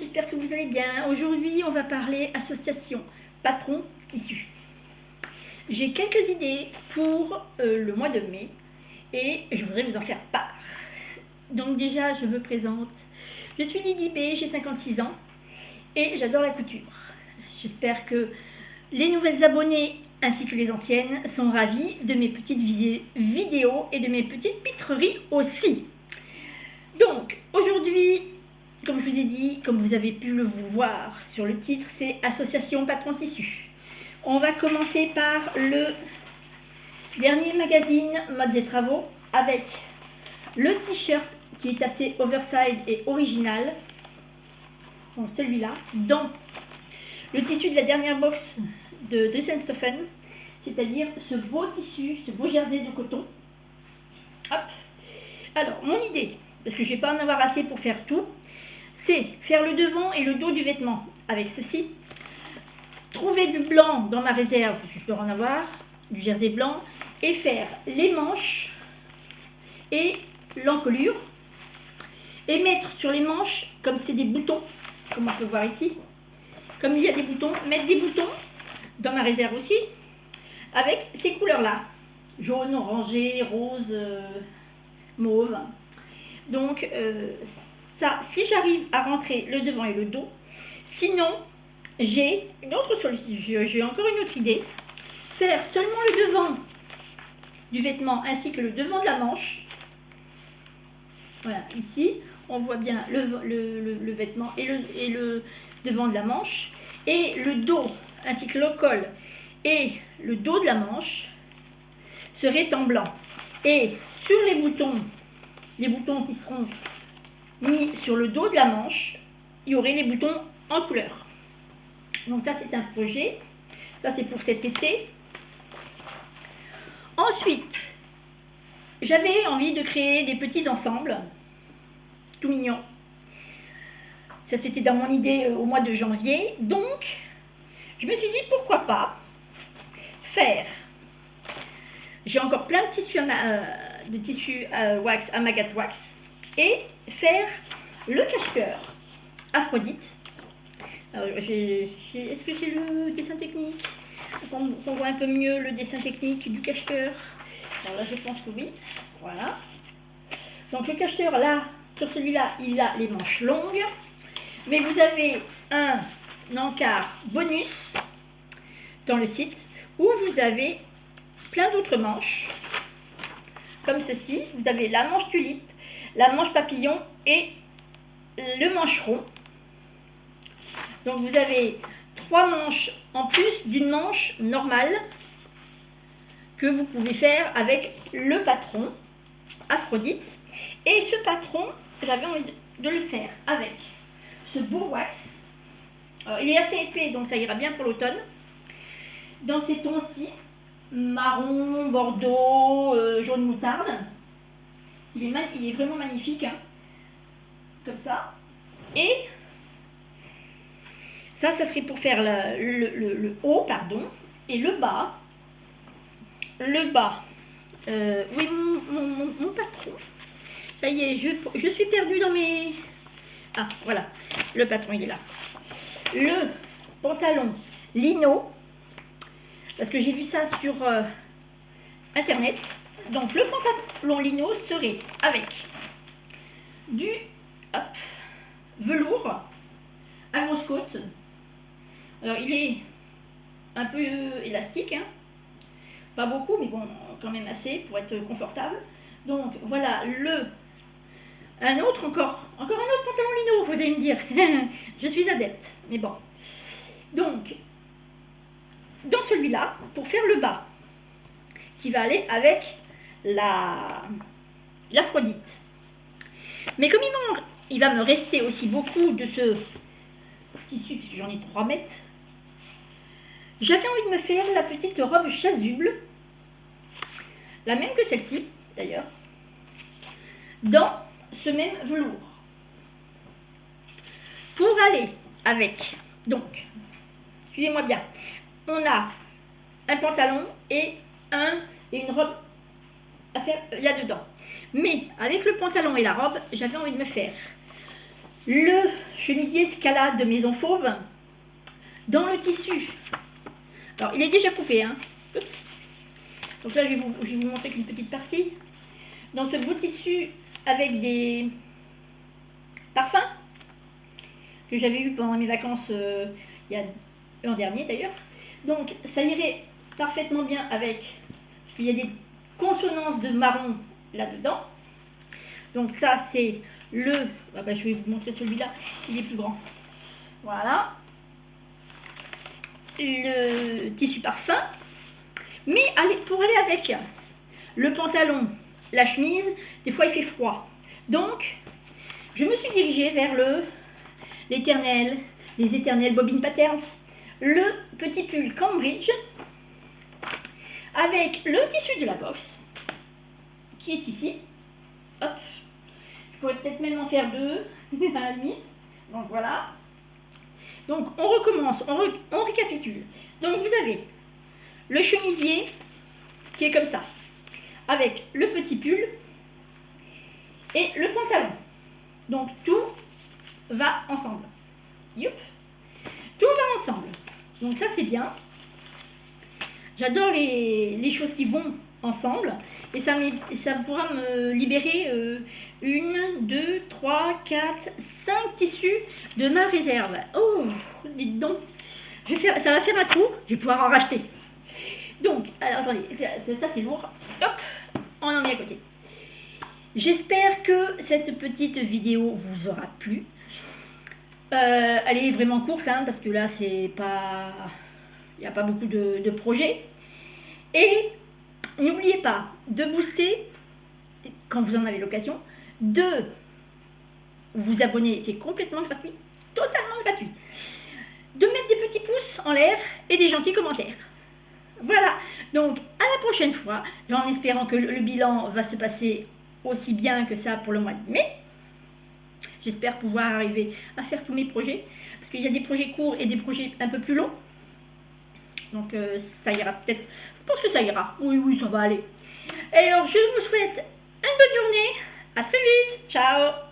j'espère que vous allez bien. Aujourd'hui, on va parler association patron tissu. J'ai quelques idées pour le mois de mai et je voudrais vous en faire part. Donc déjà, je me présente. Je suis Lydie B, j'ai 56 ans et j'adore la couture. J'espère que les nouvelles abonnées ainsi que les anciennes sont ravies de mes petites vidéos et de mes petites pitreries aussi. Donc, aujourd'hui, comme je vous ai dit, comme vous avez pu le voir sur le titre, c'est Association Patron Tissu. On va commencer par le dernier magazine Modes et Travaux avec le t-shirt qui est assez oversize et original. Donc celui-là, dans le tissu de la dernière box de Dries & Stephen, c'est-à-dire ce beau tissu, ce beau jersey de coton. Hop. Alors, mon idée, parce que je ne vais pas en avoir assez pour faire tout, c'est faire le devant et le dos du vêtement avec ceci. Trouver du blanc dans ma réserve, parce que je dois en avoir, du jersey blanc, et faire les manches et l'encolure. Et mettre sur les manches, comme c'est des boutons, comme on peut voir ici, comme il y a des boutons, mettre des boutons dans ma réserve aussi, avec ces couleurs-là, jaune, orangé, rose, mauve. Donc, ça, si j'arrive à rentrer le devant et le dos, sinon, j'ai une autre solution, j'ai encore une autre idée, faire seulement le devant du vêtement ainsi que le devant de la manche. Voilà, ici, on voit bien le vêtement et le devant de la manche, et le dos ainsi que le col et le dos de la manche serait en blanc. Et sur les boutons qui seront mis sur le dos de la manche, il y aurait les boutons en couleur. Donc ça, c'est un projet. Ça, c'est pour cet été. Ensuite, j'avais envie de créer des petits ensembles tout mignons. Ça, c'était dans mon idée au mois de janvier. Donc, je me suis dit, pourquoi pas faire... J'ai encore plein de tissus wax, Amagat Wax, et faire le cache-cœur Aphrodite. Est-ce que j'ai le dessin technique? On voit un peu mieux le dessin technique du cache-cœur. Alors là, je pense que oui. Voilà. Donc le cache-cœur, là, sur celui-là, il a les manches longues. Mais vous avez un encart bonus dans le site où vous avez plein d'autres manches, comme ceci. Vous avez la manche tulipe, la manche papillon et le mancheron. Donc vous avez 3 manches en plus d'une manche normale que vous pouvez faire avec le patron Aphrodite. Et ce patron, j'avais envie de le faire avec ce beau wax. Alors, il est assez épais, donc ça ira bien pour l'automne. Dans ces tons-ci, marron, bordeaux, jaune moutarde. Il est vraiment magnifique, hein, comme ça. Et ça serait pour faire le haut, pardon, et le bas. Le bas, oui, mon patron. Ça y est, je suis perdue dans mes... Ah, voilà, le patron, il est là. Le pantalon lino, parce que j'ai vu ça sur internet. Donc le pantalon lino serait avec du velours à grosse côte. Alors il est un peu élastique, hein. Pas beaucoup, mais bon, quand même assez pour être confortable. Donc voilà un autre pantalon lino, vous allez me dire. Je suis adepte, mais bon. Donc dans celui-là, pour faire le bas, qui va aller avec l'Aphrodite. Mais comme il va me rester aussi beaucoup de ce tissu, puisque j'en ai 3 mètres, j'avais envie de me faire la petite robe chasuble, la même que celle-ci d'ailleurs, dans ce même velours. Pour aller avec, donc, suivez-moi bien, on a un pantalon et une robe à faire là-dedans. Mais avec le pantalon et la robe, j'avais envie de me faire le chemisier Scala de Maison Fauve dans le tissu. Alors, il est déjà coupé, hein. Oups. Donc là, je vais vous montrer qu'une petite partie. Dans ce beau tissu avec des parfums que j'avais eu pendant mes vacances il y a l'an dernier d'ailleurs. Donc, ça irait parfaitement bien avec, parce qu'il y a des consonances de marron là-dedans. Donc ça, c'est le... Ah bah, je vais vous montrer celui-là, il est plus grand. Voilà. Le tissu parfum. Mais pour aller avec le pantalon, la chemise, des fois il fait froid. Donc, je me suis dirigée vers les éternels Bobbin Patterns, le petit pull Cambridge, avec le tissu de la box, qui est ici. Hop. Je pourrais peut-être même en faire deux, à la limite. Donc voilà. Donc on recommence, on récapitule. Donc vous avez le chemisier qui est comme ça, avec le petit pull et le pantalon. Donc tout va ensemble. Youp. Tout va ensemble. Donc ça c'est bien. J'adore les choses qui vont ensemble et ça pourra me libérer 1, 2, 3, 4, 5 tissus de ma réserve. Oh, dites donc, ça va faire un trou, je vais pouvoir en racheter. Donc, alors attendez, ça c'est lourd. Hop, on en met à côté. J'espère que cette petite vidéo vous aura plu. Elle est vraiment courte, hein, parce que là c'est pas... Il n'y a pas beaucoup de projets. Et n'oubliez pas de booster quand vous en avez l'occasion, de vous abonner, c'est complètement gratuit, totalement gratuit, de mettre des petits pouces en l'air et des gentils commentaires. Voilà, donc à la prochaine fois, en espérant que le bilan va se passer aussi bien que ça pour le mois de mai. J'espère pouvoir arriver à faire tous mes projets, parce qu'il y a des projets courts et des projets un peu plus longs. Donc ça ira peut-être, je pense que ça ira, oui, ça va aller. Et alors je vous souhaite une bonne journée, à très vite, ciao.